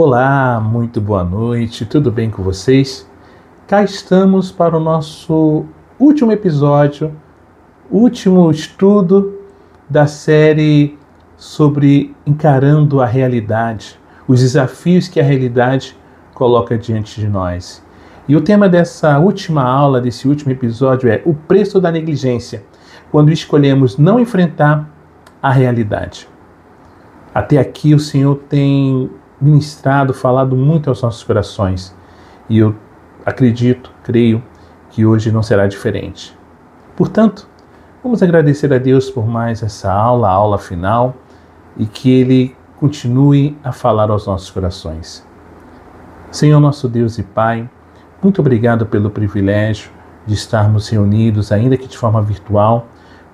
Olá, muito boa noite, tudo bem com vocês? Cá estamos para o nosso último episódio, último estudo da série sobre encarando a realidade, os desafios que a realidade coloca diante de nós. E o tema dessa última aula, desse último episódio é o preço da negligência, quando escolhemos não enfrentar a realidade. Até aqui o Senhor tem ministrado, falado muito aos nossos corações. E eu acredito, creio, que hoje não será diferente. Portanto, vamos agradecer a Deus por mais essa aula, a aula final, e que Ele continue a falar aos nossos corações. Senhor nosso Deus e Pai, muito obrigado pelo privilégio de estarmos reunidos, ainda que de forma virtual,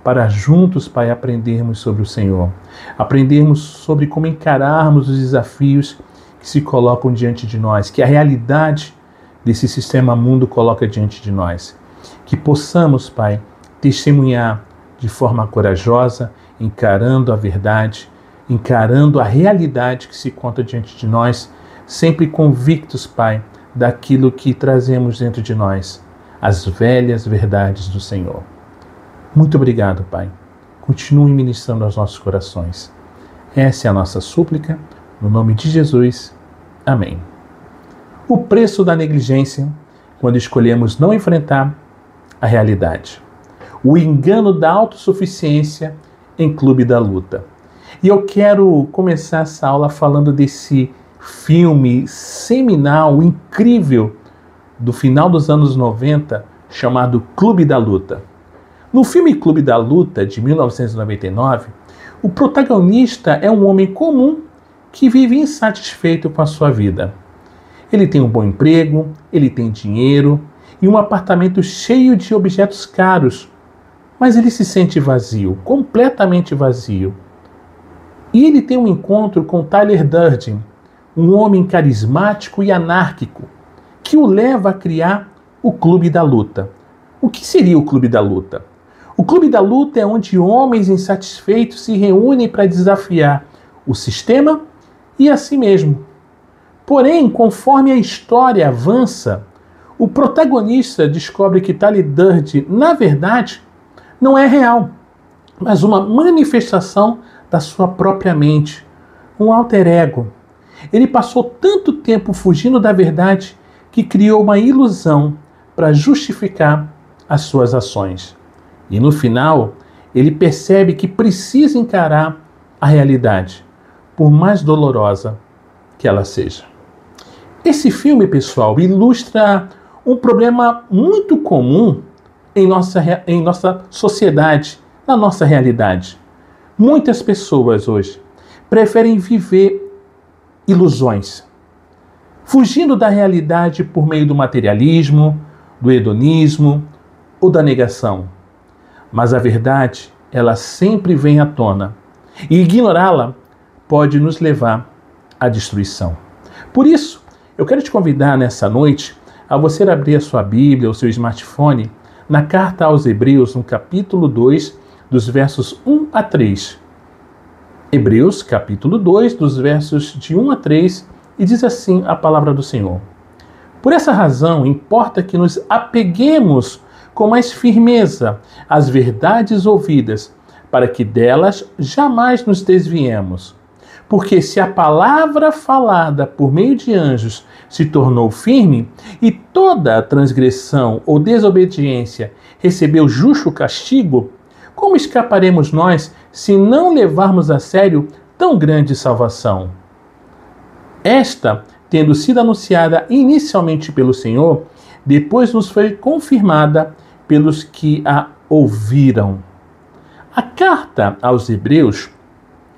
para juntos, Pai, aprendermos sobre o Senhor. Aprendermos sobre como encararmos os desafios que se colocam diante de nós, que a realidade desse sistema mundo coloca diante de nós. Que possamos, Pai, testemunhar de forma corajosa, encarando a verdade, encarando a realidade que se conta diante de nós, sempre convictos, Pai, daquilo que trazemos dentro de nós, as velhas verdades do Senhor. Muito obrigado, Pai. Continue ministrando aos nossos corações. Essa é a nossa súplica, no nome de Jesus. Amém. O preço da negligência, quando escolhemos não enfrentar a realidade. O engano da autossuficiência em clube da luta. E eu quero começar essa aula falando desse filme seminal, incrível, do final dos anos 90, chamado Clube da Luta. No filme Clube da Luta, de 1999, o protagonista é um homem comum que vive insatisfeito com a sua vida. Ele tem um bom emprego, ele tem dinheiro e um apartamento cheio de objetos caros, mas ele se sente vazio, completamente vazio. E ele tem um encontro com Tyler Durden, um homem carismático e anárquico, que o leva a criar o Clube da Luta. O que seria o Clube da Luta? O Clube da Luta é onde homens insatisfeitos se reúnem para desafiar o sistema e a si mesmo. Porém, conforme a história avança, o protagonista descobre que Tyler Durden, na verdade, não é real, mas uma manifestação da sua própria mente, um alter ego. Ele passou tanto tempo fugindo da verdade que criou uma ilusão para justificar as suas ações. E no final, ele percebe que precisa encarar a realidade, por mais dolorosa que ela seja. Esse filme, pessoal, ilustra um problema muito comum em nossa sociedade, na nossa realidade. Muitas pessoas hoje preferem viver ilusões, fugindo da realidade por meio do materialismo, do hedonismo ou da negação. Mas a verdade, ela sempre vem à tona. E ignorá-la pode nos levar à destruição. Por isso, eu quero te convidar nessa noite a você abrir a sua Bíblia, o seu smartphone, na carta aos Hebreus, no capítulo 2, dos versos 1 a 3. Hebreus, capítulo 2, dos versos de 1 a 3, e diz assim a palavra do Senhor. Por essa razão, importa que nos apeguemos com mais firmeza as verdades ouvidas, para que delas jamais nos desviemos. Porque se a palavra falada por meio de anjos se tornou firme, e toda transgressão ou desobediência recebeu justo castigo, como escaparemos nós se não levarmos a sério tão grande salvação? Esta, tendo sido anunciada inicialmente pelo Senhor, depois nos foi confirmada pelos que a ouviram. A carta aos Hebreus,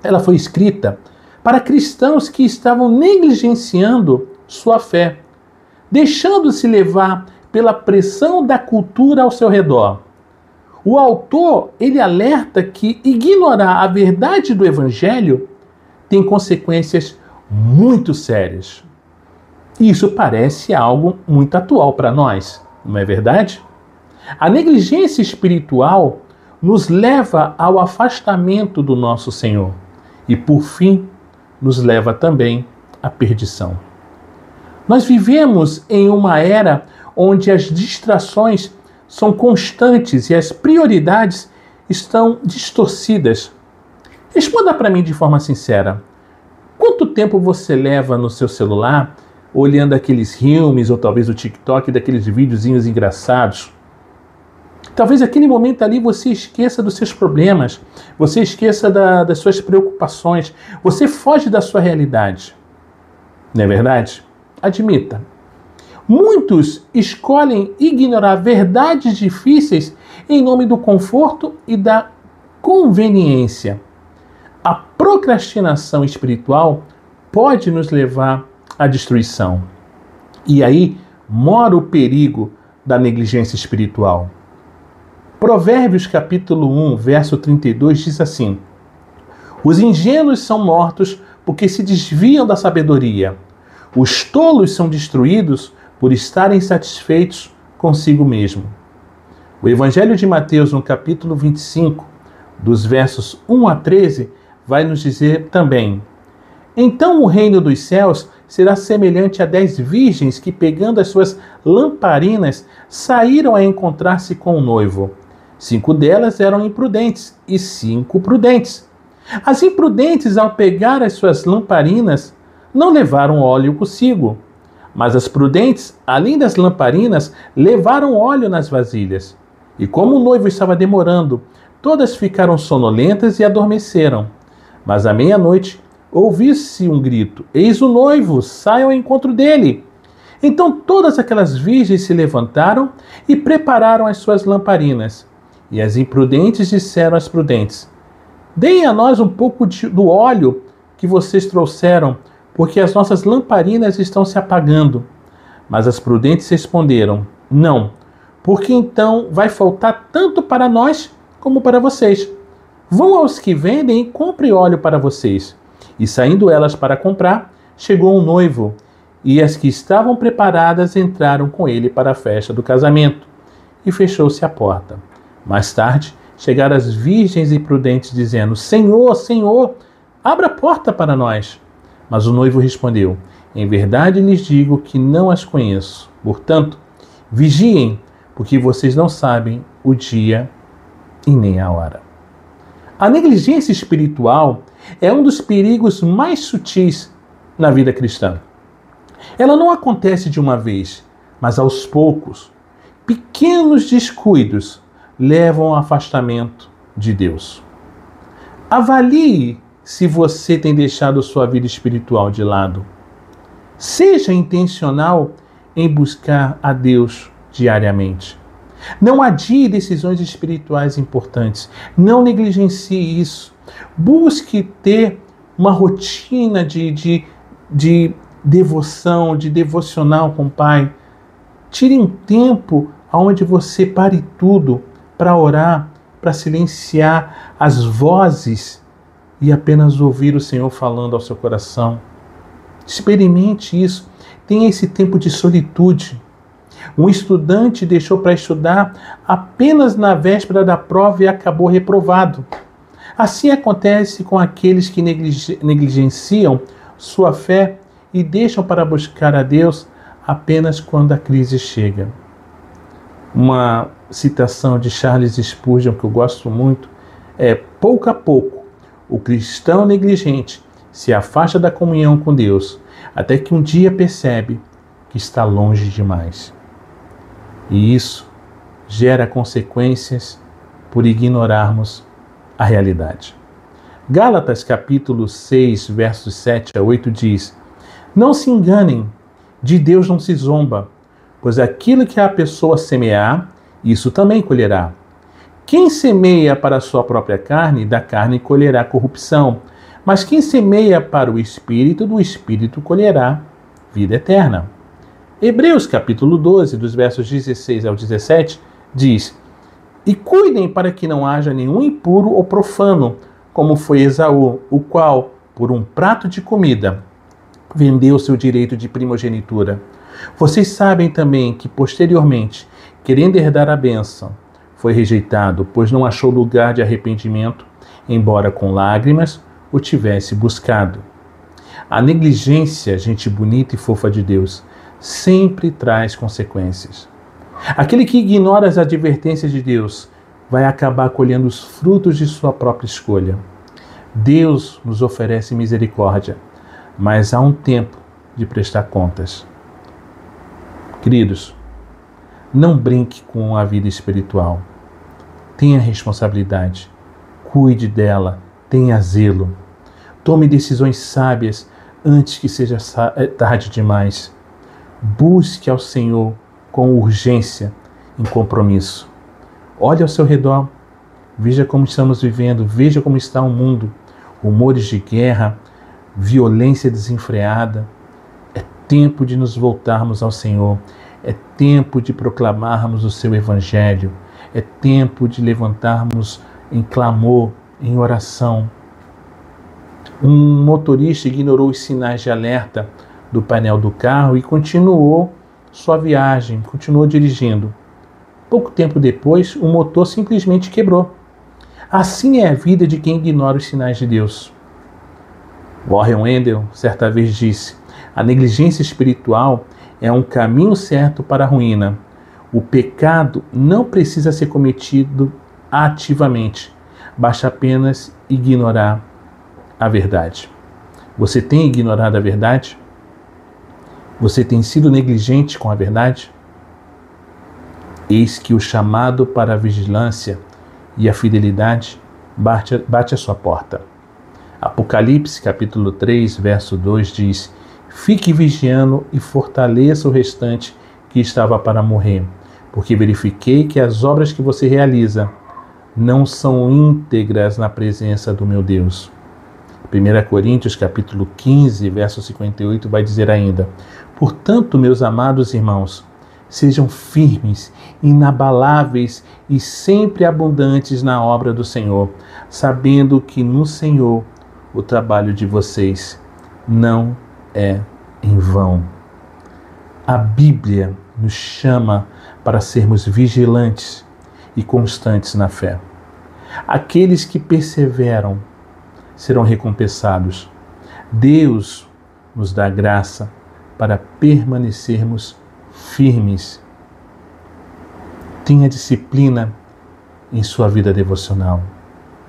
ela foi escrita para cristãos que estavam negligenciando sua fé, deixando-se levar pela pressão da cultura ao seu redor. O autor, ele alerta que ignorar a verdade do Evangelho tem consequências muito sérias. Isso parece algo muito atual para nós, não é verdade? A negligência espiritual nos leva ao afastamento do nosso Senhor e, por fim, nos leva também a perdição. Nós vivemos em uma era onde as distrações são constantes e as prioridades estão distorcidas. Responda para mim de forma sincera. Quanto tempo você leva no seu celular olhando aqueles filmes ou talvez o TikTok daqueles videozinhos engraçados? Talvez aquele momento ali você esqueça dos seus problemas, você esqueça das suas preocupações, você foge da sua realidade. Não é verdade? Admita. Muitos escolhem ignorar verdades difíceis em nome do conforto e da conveniência. A procrastinação espiritual pode nos levar à destruição. E aí mora o perigo da negligência espiritual. Provérbios capítulo 1, verso 32 diz assim: os ingênuos são mortos porque se desviam da sabedoria. Os tolos são destruídos por estarem satisfeitos consigo mesmo. O Evangelho de Mateus, no capítulo 25, dos versos 1 a 13, vai nos dizer também: então o reino dos céus será semelhante a 10 virgens que, pegando as suas lamparinas, saíram a encontrar-se com o noivo. 5 delas eram imprudentes e 5 prudentes. As imprudentes, ao pegar as suas lamparinas, não levaram óleo consigo. Mas as prudentes, além das lamparinas, levaram óleo nas vasilhas. E como o noivo estava demorando, todas ficaram sonolentas e adormeceram. Mas à meia-noite, ouviu-se um grito: eis o noivo, saiam ao encontro dele. Então todas aquelas virgens se levantaram e prepararam as suas lamparinas. E as imprudentes disseram às prudentes: deem a nós um pouco do óleo que vocês trouxeram, porque as nossas lamparinas estão se apagando. Mas as prudentes responderam: não, porque então vai faltar tanto para nós como para vocês. Vão aos que vendem e comprem óleo para vocês. E saindo elas para comprar, chegou um noivo, e as que estavam preparadas entraram com ele para a festa do casamento. E fechou-se a porta. Mais tarde, chegaram as virgens e prudentes, dizendo: Senhor, Senhor, abra a porta para nós. Mas o noivo respondeu: em verdade lhes digo que não as conheço. Portanto, vigiem, porque vocês não sabem o dia e nem a hora. A negligência espiritual é um dos perigos mais sutis na vida cristã. Ela não acontece de uma vez, mas aos poucos. Pequenos descuidos levam ao afastamento de Deus. Avalie se você tem deixado sua vida espiritual de lado. Seja intencional em buscar a Deus diariamente. Não adie decisões espirituais importantes. Não negligencie isso. Busque ter uma rotina de devoção, de devocional com o Pai. Tire um tempo onde você pare tudo para orar, para silenciar as vozes e apenas ouvir o Senhor falando ao seu coração. Experimente isso. Tenha esse tempo de solitude. Um estudante deixou para estudar apenas na véspera da prova e acabou reprovado. Assim acontece com aqueles que negligenciam sua fé e deixam para buscar a Deus apenas quando a crise chega. Uma citação de Charles Spurgeon que eu gosto muito é: pouco a pouco, o cristão negligente se afasta da comunhão com Deus, até que um dia percebe que está longe demais. E isso gera consequências por ignorarmos a realidade. Gálatas capítulo 6, versos 7 a 8 diz: não se enganem, de Deus não se zomba, pois aquilo que a pessoa semear, isso também colherá. Quem semeia para a sua própria carne, da carne colherá corrupção, mas quem semeia para o Espírito, do Espírito colherá vida eterna. Hebreus capítulo 12, dos versos 16 ao 17, diz: e cuidem para que não haja nenhum impuro ou profano, como foi Esaú, o qual, por um prato de comida, vendeu seu direito de primogenitura. Vocês sabem também que, posteriormente, querendo herdar a bênção, foi rejeitado, pois não achou lugar de arrependimento, embora com lágrimas o tivesse buscado. A negligência, gente bonita e fofa de Deus, sempre traz consequências. Aquele que ignora as advertências de Deus vai acabar colhendo os frutos de sua própria escolha. Deus nos oferece misericórdia, mas há um tempo de prestar contas. Queridos, não brinque com a vida espiritual. Tenha responsabilidade, cuide dela, tenha zelo. Tome decisões sábias antes que seja tarde demais. Busque ao Senhor com urgência, em compromisso. Olhe ao seu redor, veja como estamos vivendo, veja como está o mundo. Rumores de guerra, violência desenfreada. É tempo de nos voltarmos ao Senhor. É tempo de proclamarmos o seu Evangelho. É tempo de levantarmos em clamor, em oração. Um motorista ignorou os sinais de alerta do painel do carro e continuou sua viagem, continuou dirigindo. Pouco tempo depois, o motor simplesmente quebrou. Assim é a vida de quem ignora os sinais de Deus. Warren Wendell certa vez disse: a negligência espiritual é um caminho certo para a ruína. O pecado não precisa ser cometido ativamente, basta apenas ignorar a verdade. Você tem ignorado a verdade? Você tem sido negligente com a verdade? Eis que o chamado para a vigilância e a fidelidade bate à sua porta. Apocalipse capítulo 3, verso 2 diz: fique vigiando e fortaleça o restante que estava para morrer, porque verifiquei que as obras que você realiza não são íntegras na presença do meu Deus. 1 Coríntios capítulo 15, verso 58 vai dizer ainda: portanto, meus amados irmãos, sejam firmes, inabaláveis e sempre abundantes na obra do Senhor, sabendo que no Senhor o trabalho de vocês não é em vão. A Bíblia nos chama para sermos vigilantes e constantes na fé. Aqueles que perseveram serão recompensados. Deus nos dá graça para permanecermos firmes. Tenha disciplina em sua vida devocional.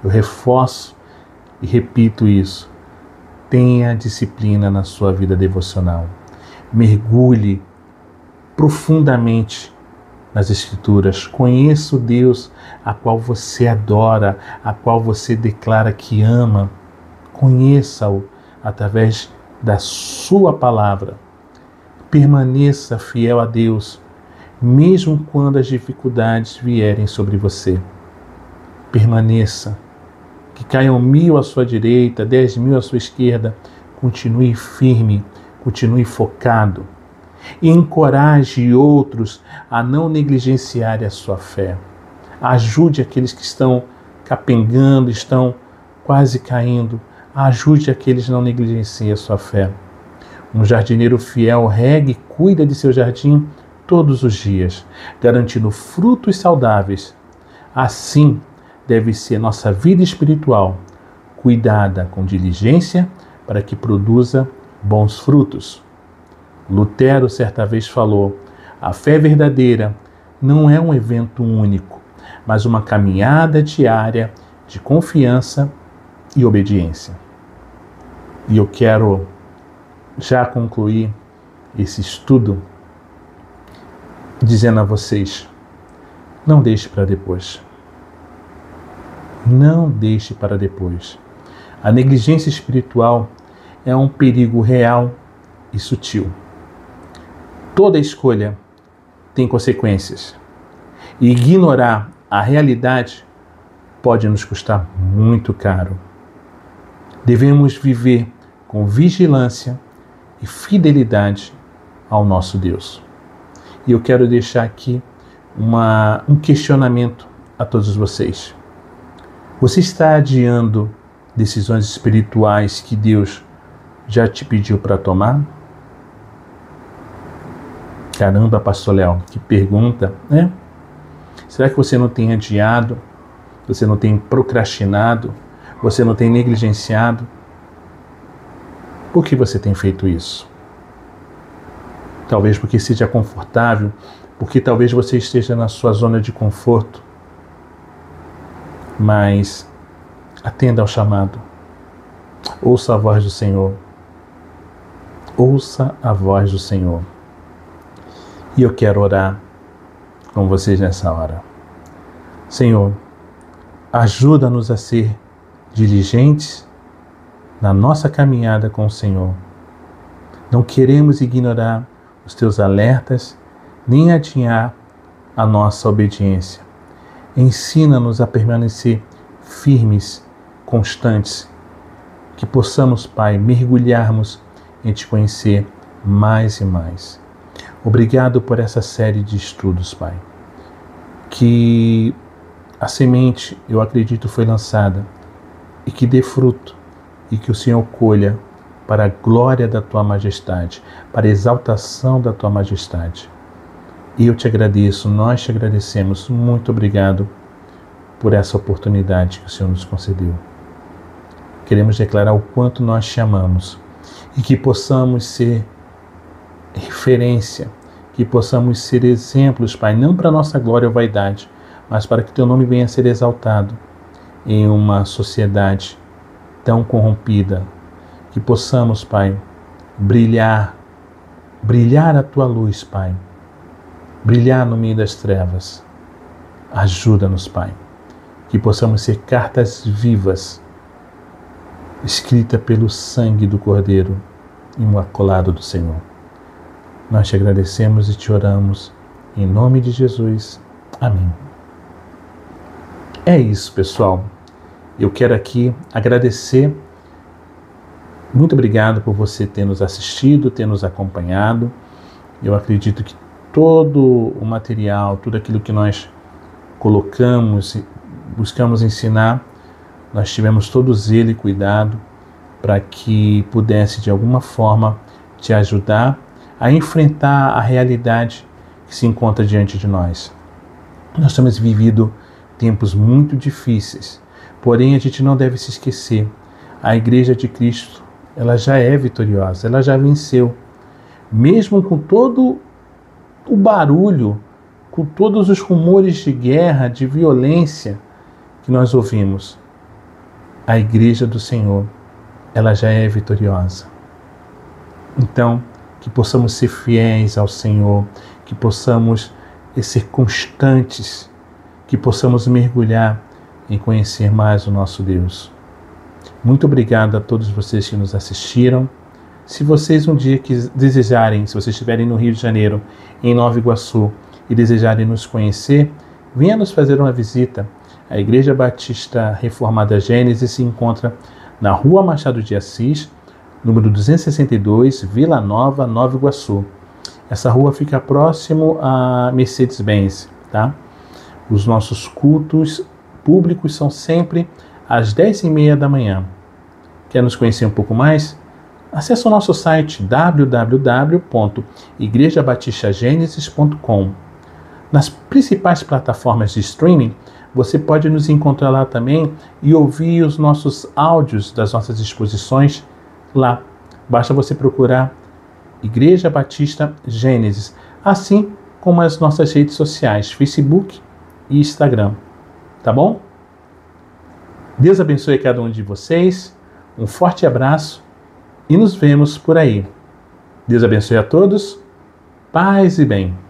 Eu reforço e repito isso. Tenha disciplina na sua vida devocional. Mergulhe profundamente nas Escrituras. Conheça o Deus a qual você adora, a qual você declara que ama. Conheça-o através da sua palavra. Permaneça fiel a Deus, mesmo quando as dificuldades vierem sobre você. Permaneça. Que caiam 1000 à sua direita, 10.000 à sua esquerda. Continue firme, continue focado. E encoraje outros a não negligenciarem a sua fé. Ajude aqueles que estão capengando, estão quase caindo. Ajude aqueles que não negligenciem a sua fé. Um jardineiro fiel rega e cuida de seu jardim todos os dias, garantindo frutos saudáveis. Assim deve ser nossa vida espiritual, cuidada com diligência para que produza bons frutos. Lutero certa vez falou: a fé verdadeira não é um evento único, mas uma caminhada diária de confiança e obediência. E eu quero já concluir esse estudo dizendo a vocês: não deixe para depois. Não deixe para depois. A negligência espiritual é um perigo real e sutil. Toda escolha tem consequências. E ignorar a realidade pode nos custar muito caro. Devemos viver com vigilância e fidelidade ao nosso Deus. E eu quero deixar aqui um questionamento a todos vocês. Você está adiando decisões espirituais que Deus já te pediu para tomar? Caramba, pastor Léo, que pergunta, né? Será que você não tem adiado? Você não tem procrastinado? Você não tem negligenciado? Por que você tem feito isso? Talvez porque seja confortável, porque talvez você esteja na sua zona de conforto. Mas atenda ao chamado. Ouça a voz do Senhor. Ouça a voz do Senhor. E eu quero orar com vocês nessa hora. Senhor, ajuda-nos a ser diligentes na nossa caminhada com o Senhor. Não queremos ignorar os teus alertas, nem adiar a nossa obediência. Ensina-nos a permanecer firmes, constantes, que possamos, Pai, mergulharmos em Te conhecer mais e mais. Obrigado por essa série de estudos, Pai. Que a semente, eu acredito, foi lançada e que dê fruto e que o Senhor colha para a glória da Tua majestade, para a exaltação da Tua majestade. E eu Te agradeço, nós Te agradecemos. Muito obrigado por essa oportunidade que o Senhor nos concedeu. Queremos declarar o quanto nós Te amamos e que possamos ser referência, que possamos ser exemplos, Pai, não para a nossa glória ou vaidade, mas para que Teu nome venha a ser exaltado em uma sociedade tão corrompida, que possamos, Pai, brilhar a Tua luz, Pai, brilhar no meio das trevas. Ajuda-nos, Pai, que possamos ser cartas vivas, escrita pelo sangue do Cordeiro imaculado do Senhor. Nós Te agradecemos e Te oramos, em nome de Jesus. Amém. É isso, pessoal. Eu quero aqui agradecer. Muito obrigado por você ter nos assistido, ter nos acompanhado. Eu acredito que todo o material, tudo aquilo que nós colocamos e buscamos ensinar, nós tivemos todo zelo e cuidado para que pudesse, de alguma forma, te ajudar a enfrentar a realidade que se encontra diante de nós. Nós temos vivido tempos muito difíceis, porém a gente não deve se esquecer. A Igreja de Cristo, ela já é vitoriosa, ela já venceu. Mesmo com todo o barulho, com todos os rumores de guerra, de violência que nós ouvimos, a Igreja do Senhor, ela já é vitoriosa. Então, que possamos ser fiéis ao Senhor, que possamos ser constantes, que possamos mergulhar em conhecer mais o nosso Deus. Muito obrigado a todos vocês que nos assistiram. Se vocês um dia desejarem, se vocês estiverem no Rio de Janeiro, em Nova Iguaçu, e desejarem nos conhecer, venha nos fazer uma visita. A Igreja Batista Reformada Gênesis se encontra na Rua Machado de Assis, número 262, Vila Nova, Nova Iguaçu. Essa rua fica próximo a Mercedes-Benz, tá? Os nossos cultos públicos são sempre às 10h30 da manhã. Quer nos conhecer um pouco mais? Acesse o nosso site www.igrejabatistagenesis.com. Nas principais plataformas de streaming, você pode nos encontrar lá também e ouvir os nossos áudios das nossas exposições lá. Basta você procurar Igreja Batista Gênesis, assim como as nossas redes sociais, Facebook e Instagram. Tá bom? Deus abençoe cada um de vocês. Um forte abraço e nos vemos por aí. Deus abençoe a todos. Paz e bem.